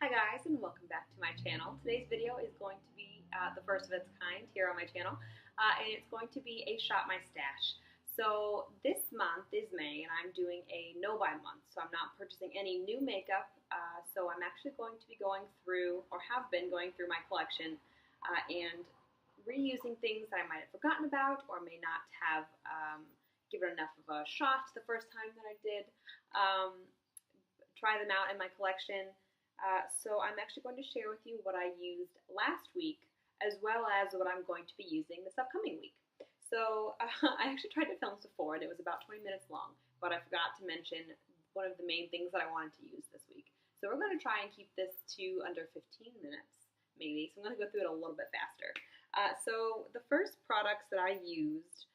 Hi guys, and welcome back to my channel. Today's video is going to be the first of its kind here on my channel, and it's going to be a Shop My Stash. So this month is May, and I'm doing a no-buy month, so I'm not purchasing any new makeup, so I'm actually going to be going through, or have been going through my collection, and reusing things that I might have forgotten about, or may not have given enough of a shot the first time that I did. Try them out in my collection. So I'm actually going to share with you what I used last week, as well as what I'm going to be using this upcoming week. So I actually tried to film this before, and it was about 20 minutes long, but I forgot to mention one of the main things that I wanted to use this week. So we're going to try and keep this to under 15 minutes, maybe. So I'm going to go through it a little bit faster. So the first products that I used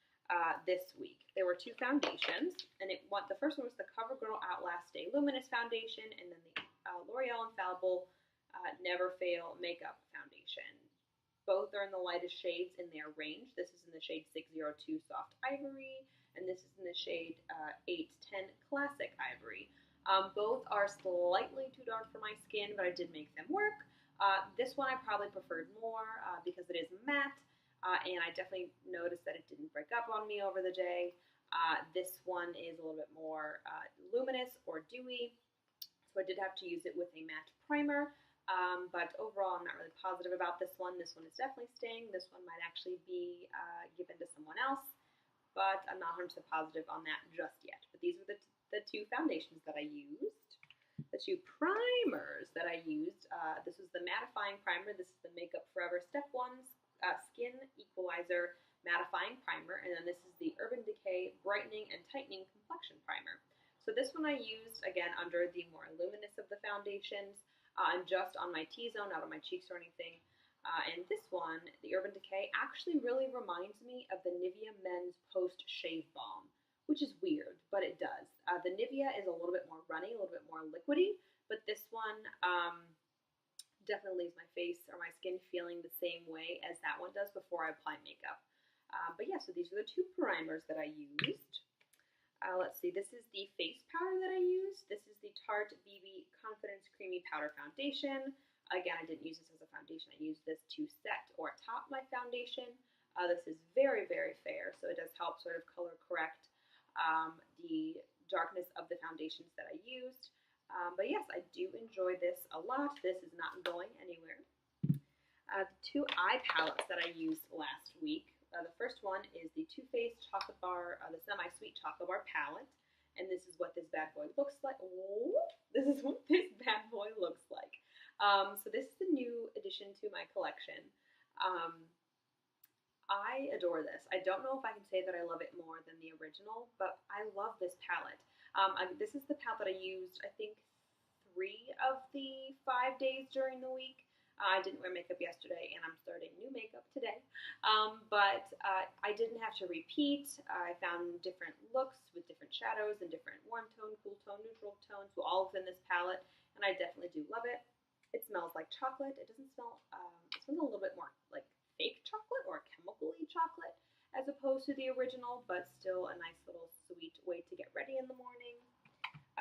this week, there were two foundations, and the first one was the CoverGirl Outlast Stay Luminous Foundation, and then the L'Oreal Infallible Never Fail Makeup Foundation. Both are in the lightest shades in their range. This is in the shade 602 Soft Ivory, and this is in the shade 810 Classic Ivory. Both are slightly too dark for my skin, but I did make them work. This one I probably preferred more because it is matte, and I definitely noticed that it didn't break up on me over the day. This one is a little bit more luminous or dewy. So I did have to use it with a matte primer, but overall I'm not really positive about this one. This one is definitely staying. This one might actually be given to someone else, but I'm not 100% positive on that just yet. But these were the two foundations that I used. The two primers that I used, this was the mattifying primer. This is the Makeup Forever Step 1 Skin Equalizer Mattifying Primer, and then this is the Urban Decay Brightening and Tightening Complexion Primer. So this one I used, again, under the more luminous of the foundations, and just on my T-zone, not on my cheeks or anything. And this one, the Urban Decay, actually really reminds me of the Nivea Men's Post Shave Balm, which is weird, but it does. The Nivea is a little bit more runny, a little bit more liquidy, but this one definitely leaves my face or my skin feeling the same way as that one does before I apply makeup. But yeah, so these are the two primers that I used. Let's see, this is the face powder that I used. This is the Tarte BB Confidence Creamy Powder Foundation. Again, I didn't use this as a foundation. I used this to set or top my foundation. This is very, very fair, so it does help sort of color correct the darkness of the foundations that I used. But yes, I do enjoy this a lot. This is not going anywhere. The two eye palettes that I used last week. The first one is the Too Faced Chocolate Bar, the Semi-Sweet Chocolate Bar Palette, and this is what this bad boy looks like. Oh, this is what this bad boy looks like. So this is the new addition to my collection. I adore this. I don't know if I can say that I love it more than the original, but I love this palette. This is the palette that I used, I think, 3 of the 5 days during the week. I didn't wear makeup yesterday, and I'm starting new makeup today. But I didn't have to repeat. I found different looks with different shadows and different warm tone, cool tone, neutral tones, so all within this palette, and I definitely do love it. It smells like chocolate. It doesn't smell, it smells a little bit more like fake chocolate or chemically chocolate as opposed to the original, but still a nice little sweet way to get ready in the morning.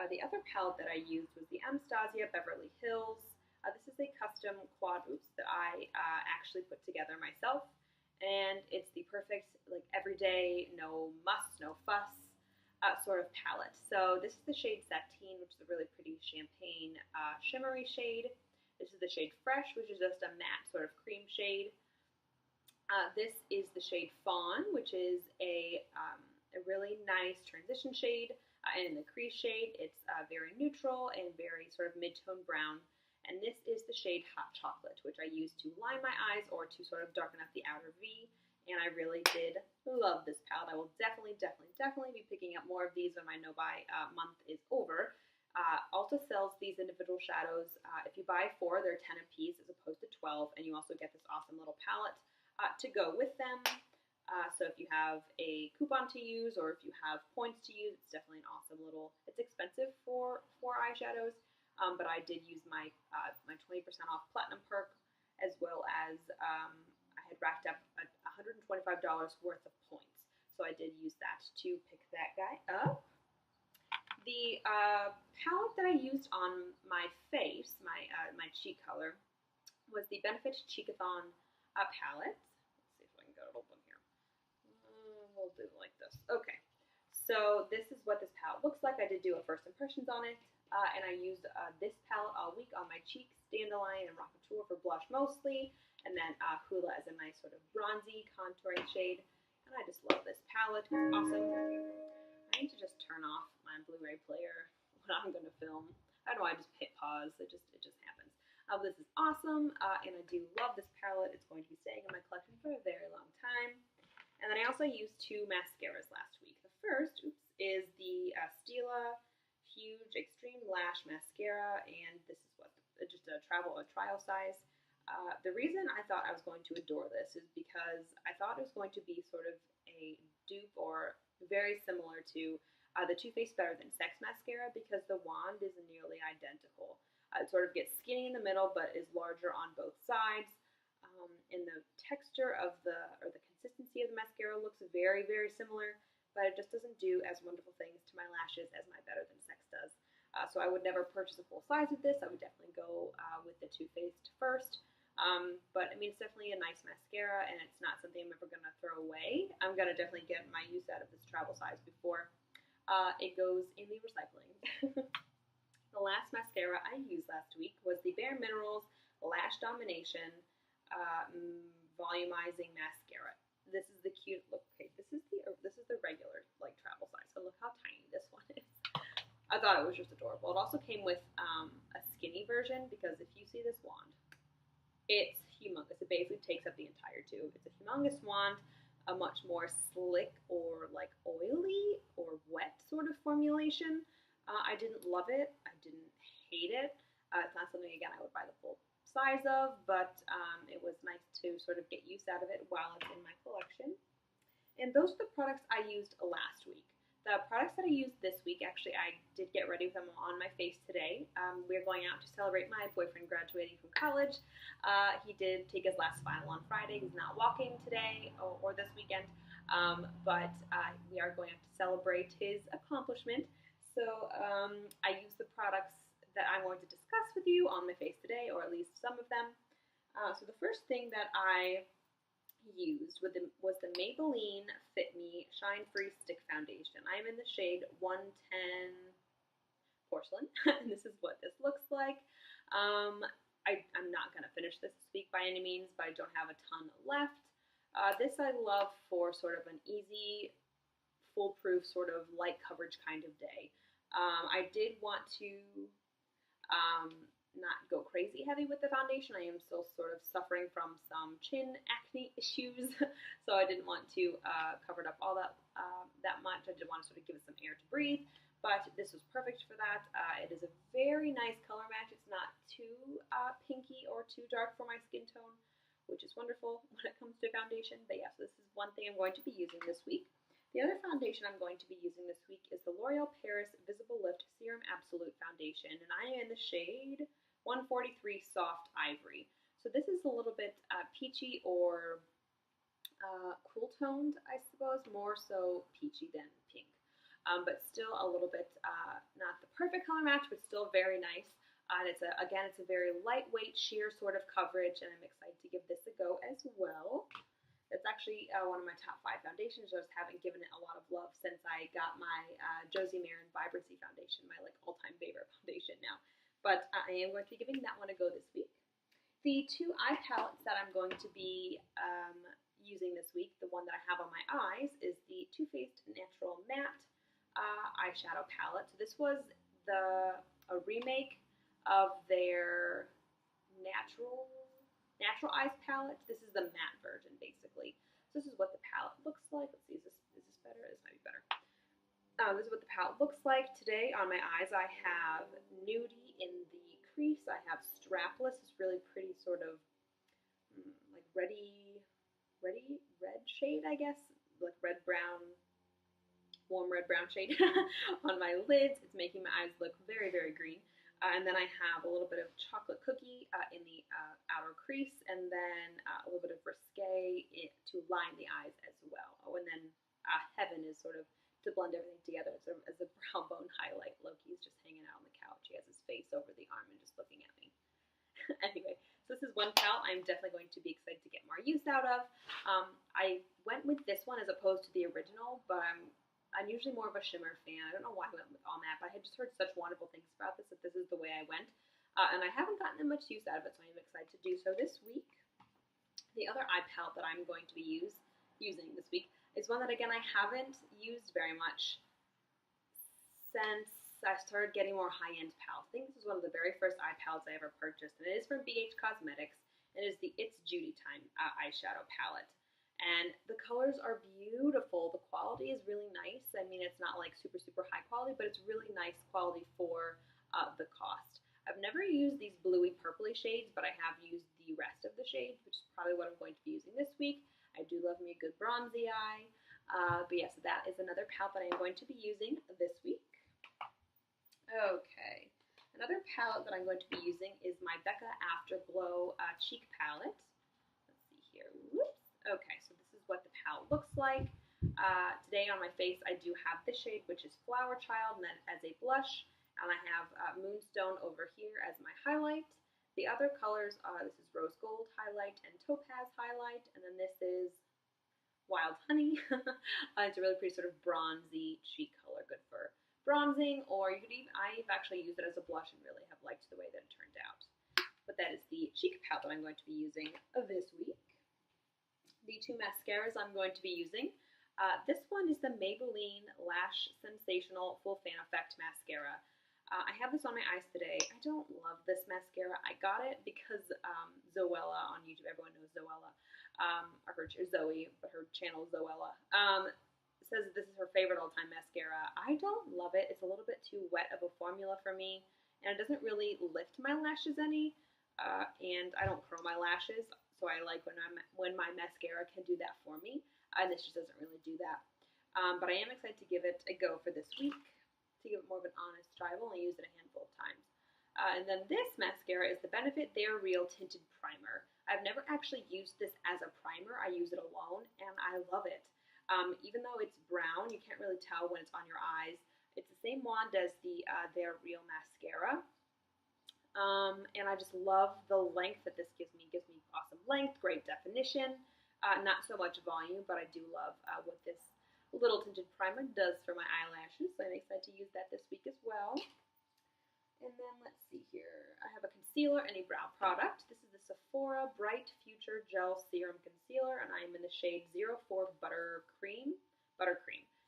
The other palette that I used was the Anastasia Beverly Hills. This is a custom quad oops that I actually put together myself, and it's the perfect, like, everyday, no muss, no fuss sort of palette. So this is the shade Satine, which is a really pretty champagne shimmery shade. This is the shade Fresh, which is just a matte sort of cream shade. This is the shade Fawn, which is a really nice transition shade, and in the crease shade, it's very neutral and very sort of mid-tone brown. And this is the shade Hot Chocolate, which I use to line my eyes or to sort of darken up the outer V. And I really did love this palette. I will definitely be picking up more of these when my no-buy month is over. Ulta sells these individual shadows. If you buy 4, they're 10 a piece as opposed to 12. And you also get this awesome little palette to go with them. So if you have a coupon to use or if you have points to use, it's definitely an awesome little, it's expensive for eyeshadows. But I did use my my 20% off Platinum perk, as well as I had racked up $125 worth of points. So I did use that to pick that guy up. The palette that I used on my face, my my cheek color was the Benefit Cheekathon palette. Let's see if I can get it open here. We'll do it like this. Okay. So this is what this palette looks like. I did do a first impressions on it, and I used this palette all week on my cheeks, Dandelion and Raconteur for blush mostly, and then Hula as a nice sort of bronzy contouring shade. And I just love this palette. It's awesome. I need to just turn off my Blu-ray player when I'm going to film. I don't know, I just hit pause. It just happens. This is awesome, and I do love this palette. It's going to be staying in my collection for a very long time. And then I also used two mascaras last week. The first, is the Stila Huge Extreme Lash Mascara, and this is what just a trial size. The reason I thought I was going to adore this is because I thought it was going to be sort of a dupe or very similar to the Too Faced Better Than Sex mascara, because the wand is nearly identical. It sort of gets skinny in the middle, but is larger on both sides. And the texture of the consistency of the mascara looks very, very similar, but it just doesn't do as wonderful things to my lashes as my Better Than Sex does. So I would never purchase a full size of this. I would definitely go with the Too Faced first. But I mean, it's definitely a nice mascara, and it's not something I'm ever going to throw away. I'm going to definitely get my use out of this travel size before it goes in the recycling. The last mascara I used last week was the Bare Minerals Lash Domination Volumizing Mascara. This is the cute look. Okay, this is the regular like travel size. So look how tiny this one is. I thought it was just adorable. It also came with a skinny version, because if you see this wand, it's humongous. It basically takes up the entire tube. It's a humongous wand, a much more slick or like oily or wet sort of formulation. I didn't love it. I didn't hate it. It's not something, again, I would buy the full size of, but it was nice to sort of get use out of it while it's in my collection. And those are the products I used last week. The products that I used this week, actually, I did get ready with them on my face today. We're going out to celebrate my boyfriend graduating from college. He did take his last final on Friday. He's not walking today or this weekend, but we are going out to celebrate his accomplishment. So I used the products that I'm going to discuss with you on my face today, or at least some of them. So the first thing that I used was the Maybelline Fit Me Shine Free Stick Foundation. I'm in the shade 110 Porcelain, and this is what this looks like. I'm not going to finish this week by any means, but I don't have a ton left. This I love for sort of an easy, foolproof sort of light coverage kind of day. I did want to not go crazy heavy with the foundation. I am still sort of suffering from some chin acne issues, so I didn't want to cover it up all that much. I did want to sort of give it some air to breathe, but this was perfect for that. It is a very nice color match. It's not too pinky or too dark for my skin tone, which is wonderful when it comes to foundation. But yes, this is one thing I'm going to be using this week. The other foundation I'm going to be using this week is the L'Oreal Paris Visible Lift Serum Absolute Foundation, and I am in the shade 143 Soft Ivory. So this is a little bit peachy or cool toned, I suppose, more so peachy than pink, but still a little bit not the perfect color match, but still very nice. And it's a very lightweight sheer sort of coverage, and I'm excited to give this a go as well. It's actually one of my top 5 foundations. I just haven't given it a lot of love since I got my Josie Maran Vibrancy Foundation, my like all-time favorite foundation now. But I am going to be giving that one a go this week. The 2 eye palettes that I'm going to be using this week, the one that I have on my eyes, is the Too Faced Natural Matte eyeshadow palette. So this was a remake of their natural eyes palette. This is the matte version, basically. So this is what the palette looks like. Let's see, is this better? This might be better. This is what the palette looks like. Today on my eyes I have nudie in the crease. I have strapless. It's really pretty sort of like red shade, I guess. Like warm red brown shade on my lids. It's making my eyes look very, very green. And then I have a little bit of chocolate cookie in the outer crease, and then a little bit of risque to line the eyes as well. Oh, and then Heaven is sort of to blend everything together as a brown bone highlight. Loki's just hanging out on the couch. He has his face over the arm and just looking at me. one palette I'm definitely going to be excited to get more use out of. I went with this one as opposed to the original, but I'm usually more of a shimmer fan. I don't know why I went with all matte, but I had just heard such wonderful things about this that this is the way I went. And I haven't gotten that much use out of it, so I'm excited to do so this week. The other eye palette that I'm going to be using this week is one that, again, I haven't used very much since I started getting more high-end palettes. I think this is one of the very first eye palettes I ever purchased, and it is from BH Cosmetics. It is the It's Judy Time eyeshadow palette. And the colors are beautiful. The quality is really nice. I mean, it's not like super, super high quality, but it's really nice quality for the cost. I've never used these bluey purpley shades, but I have used the rest of the shades, which is probably what I'm going to be using this week. I do love me a good bronzy eye. But yes, that is another palette that I'm going to be using this week. Okay. Another palette that I'm going to be using is my Becca Afterglow cheek palette. Let's see here. Whoops. Okay, so this is what the palette looks like. Today on my face, I do have this shade, which is Flower Child, and then as a blush. And I have Moonstone over here as my highlight. The other colors are, this is Rose Gold highlight and Topaz highlight, and then this is Wild Honey. It's a really pretty sort of bronzy cheek color, good for bronzing, or you could even, I've actually used it as a blush and really have liked the way that it turned out. But that is the cheek palette that I'm going to be using this week. The two mascaras I'm going to be using. This one is the Maybelline Lash Sensational Full Fan Effect Mascara. I have this on my eyes today. I don't love this mascara. I got it because Zoella on YouTube, everyone knows Zoella, or Zoe, but her channel is Zoella, says this is her favorite all-time mascara. I don't love it. It's a little bit too wet of a formula for me, and it doesn't really lift my lashes any, and I don't curl my lashes, so I like when my mascara can do that for me, and this just doesn't really do that. But I am excited to give it a go for this week, to give it more of an honest try. I've only used it a handful of times. And then this mascara is the Benefit They're Real Tinted Primer. I've never actually used this as a primer. I use it alone, and I love it. Even though it's brown, you can't really tell when it's on your eyes. It's the same wand as the They're Real mascara. And I just love the length that this gives me. It gives me awesome length, great definition. Not so much volume, but I do love what this little tinted primer does for my eyelashes, so I'm excited to use that this week as well. And then let's see here. I have a concealer and a brow product. This is the Sephora Bright Future Gel Serum Concealer, and I am in the shade 04 Buttercream.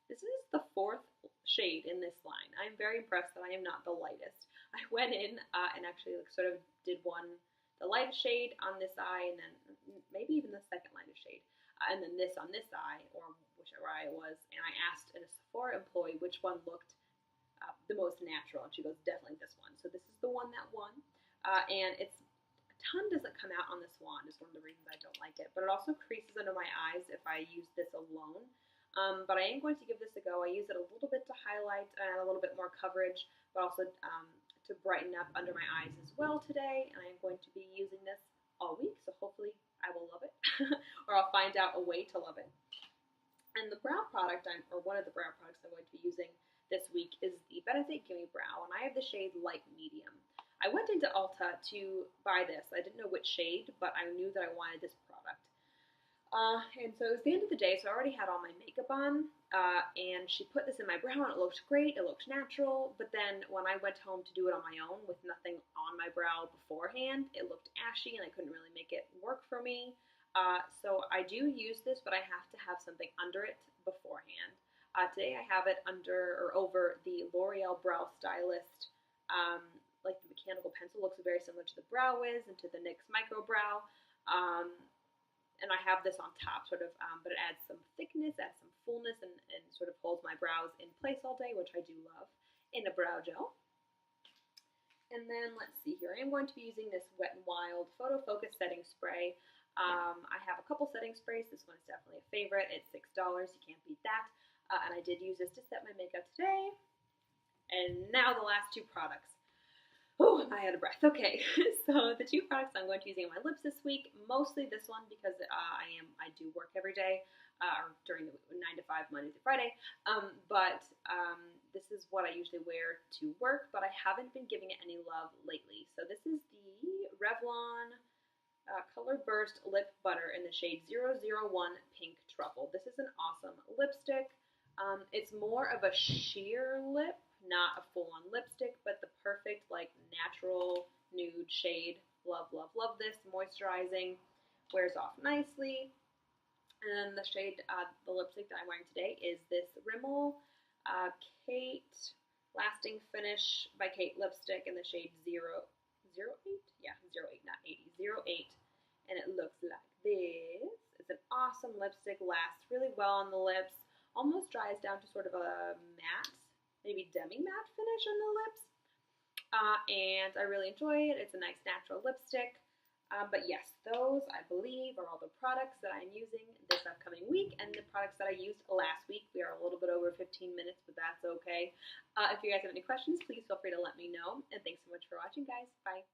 This is the 4th shade in this line. I'm very impressed that I am not the lightest. I went in and actually sort of did the lightest shade on this eye, and then maybe even the second lightest shade, and then this on this eye, or whichever eye it was, and I asked a Sephora employee which one looked the most natural, and she goes, definitely this one. So this is the one that won, and a ton doesn't come out on this wand is one of the reasons I don't like it, but it also creases under my eyes if I use this alone. But I am going to give this a go. I use it a little bit to highlight and a little bit more coverage, but also to brighten up under my eyes as well today, and I am going to be using this all week, so hopefully I will love it, or I'll find out a way to love it. And the brow product, or one of the brow products I'm going to be using this week is the Benefit Gimme Brow, and I have the shade Light Medium. I went into Ulta to buy this. I didn't know which shade, but I knew that I wanted this product. And so it was the end of the day, so I already had all my makeup on, and she put this in my brow, and it looked great, it looked natural, but then when I went home to do it on my own with nothing on my brow beforehand, it looked ashy, and I couldn't really make it work for me. So I do use this, but I have to have something under it beforehand. Today I have it under or over the L'Oreal Brow Stylist, like the mechanical pencil. Looks very similar to the Brow Wiz and to the NYX Micro Brow. And I have this on top, sort of, but it adds some thickness, adds some fullness, and sort of holds my brows in place all day, which I do love, in a brow gel. And then, let's see here, I am going to be using this Wet n Wild Photo Focus Setting Spray. I have a couple setting sprays. This one is definitely a favorite. It's $6. You can't beat that. And I did use this to set my makeup today. And now the last two products. Oh, I had a breath. Okay, so the two products I'm going to be using on my lips this week, mostly this one because I do work every day, or during the 9 to 5, Monday through Friday, but this is what I usually wear to work, but I haven't been giving it any love lately. So this is the Revlon Color Burst Lip Butter in the shade 001 Pink Truffle. This is an awesome lipstick. It's more of a sheer lip, not a full-on lipstick, but the perfect, like, natural nude shade. Love, love, love this. Moisturizing, wears off nicely. And then the shade, the lipstick that I'm wearing today is this Rimmel Kate Lasting Finish by Kate lipstick in the shade 008? Yeah, 08, not 80, 08. And it looks like this. It's an awesome lipstick, lasts really well on the lips, almost dries down to sort of a matte, maybe demi-matte finish on the lips. And I really enjoy it. It's a nice natural lipstick. But yes, those, I believe, are all the products that I'm using this upcoming week and the products that I used last week. We are a little bit over 15 minutes, but that's okay. If you guys have any questions, please feel free to let me know. And thanks so much for watching, guys. Bye.